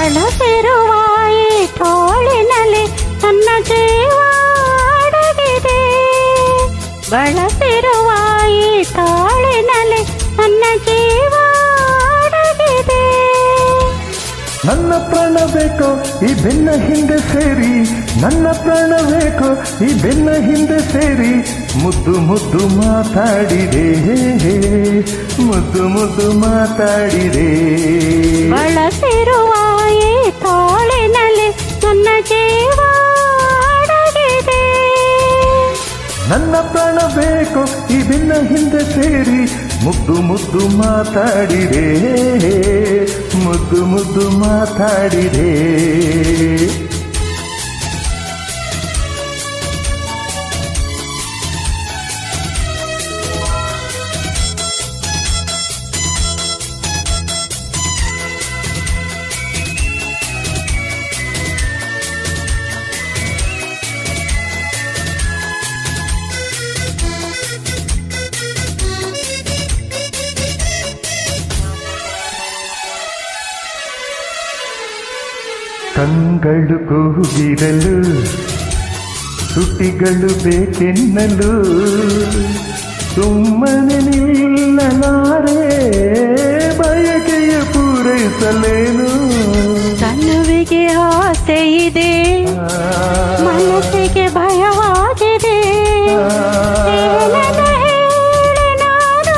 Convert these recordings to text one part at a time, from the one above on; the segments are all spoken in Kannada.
ಬಳಸಿರುವ ಈ ತೋಳಿನಲ್ಲಿ ನನ್ನ ಜೀವ ಅಡಗಿದೆ. ಬಳಸಿರುವ ಈ ತೋಳಿನಲ್ಲಿ ನನ್ನ ಜೀವ ಅಡಗಿದೆ. ನನ್ನ ಪ್ರಾಣ ಬೇಕೋ ಈ ಬೆನ್ನ ಹಿಂದೆ ಸೇರಿ, ನನ್ನ ಪ್ರಾಣ ಬೇಕೋ ಈ ಬೆನ್ನ ಹಿಂದೆ ಸೇರಿ, ಮುದ್ದು ಮುದ್ದು ಮಾತಾಡಿದೆ, ಮುದ್ದು ಮುದ್ದು ಮಾತಾಡಿದೆ. ಬಳಸಿರುವ ಈ ತೋಳಿನಲ್ಲಿ ನನ್ನ ಜೀವ ಅಡಗಿದೆ. ನನ್ನ ಪ್ರಾಣ ಬೇಕೋ ಈ ಬೆನ್ನ ಹಿಂದೆ ಸೇರಿ, ಮುದ್ದು ಮುದ್ದು ಮಾತಾಡಿದೆ, ಮುದ್ದು ಮುದ್ದು ಮಾತಾಡಿದೆ. ಕಂಗಳು ಕೂಗಿರಲು ತುಟಿಗಳು ಬೇಕೆನ್ನಲು, ಸುಮ್ಮನೆ ನಿಲ್ಲಲಾರೆ ಬಯಕೆಯ ಪೂರೈಸಲೇನು. ಕಣ್ಣುವಿಗೆ ಆಸೆ ಇದೆ, ಮನಸ್ಸಿಗೆ ಭಯವಾಗಿದೆ. ಏನನ್ನ ಹೇಳಿ ನಾನು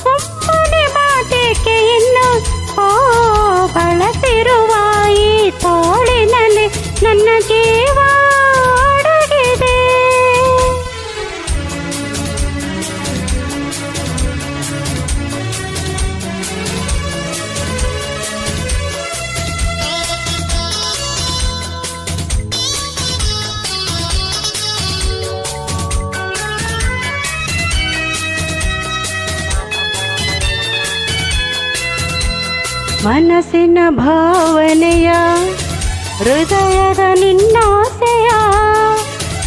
ಸುಮ್ಮನೆ ಮಾತಿಗೆ ಇನ್ನು. ಓ ಬಳಸಿರುವ ಈ ತೋಳಿನಲ್ಲಿ ನನ್ನ ಜೀವ ಅಡಗಿದೆ. ಮನಸ್ಸಿನ ಭಾವನೆಯ ಹೃದಯದ ನಿನ್ನಾಸೆಯ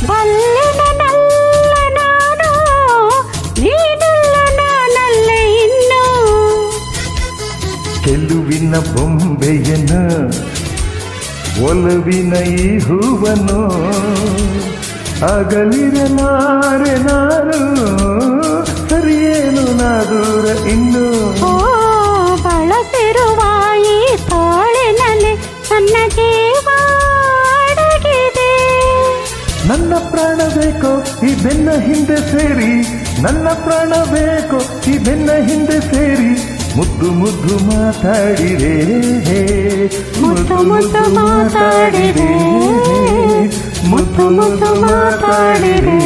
ಬಲ್ಲೆನಲ್ಲ ನಾನು, ನೀನಲ್ಲ ನಾನಲ್ಲ ಇನ್ನು. ಗೆಲುವಿನ ಬೊಂಬೆಯನ್ನು ಒಲವಿನ ಈ ಹೂವನ್ನು ಅಗಲಿರಲಾರೆ ನಾನು, ಸರಿಯೇನು ನಾ ದೂರ ಇನ್ನು. ಓ ಬಳಸಿರುವ ಈ ತೋಳಿನಲ್ಲಿ ನನ್ನ ಜೀವ ಅಡಗಿದೆ. ನನ್ನ ಪ್ರಾಣ ಬೇಕೋ ಈ ಬೆನ್ನ ಹಿಂದೆ ಸೇರಿ, ನನ್ನ ಪ್ರಾಣ ಬೇಕೋ ಈ ಬೆನ್ನ ಹಿಂದೆ ಸೇರಿ, ಮುದ್ದು ಮುದ್ದು ಮಾತಾಡಿದೆ, ಮುದ್ದು ಮುದ್ದು ಮಾತಾಡಿದೆ, ಮುದ್ದು ಮುದ್ದು ಮಾತಾಡಿದೆ.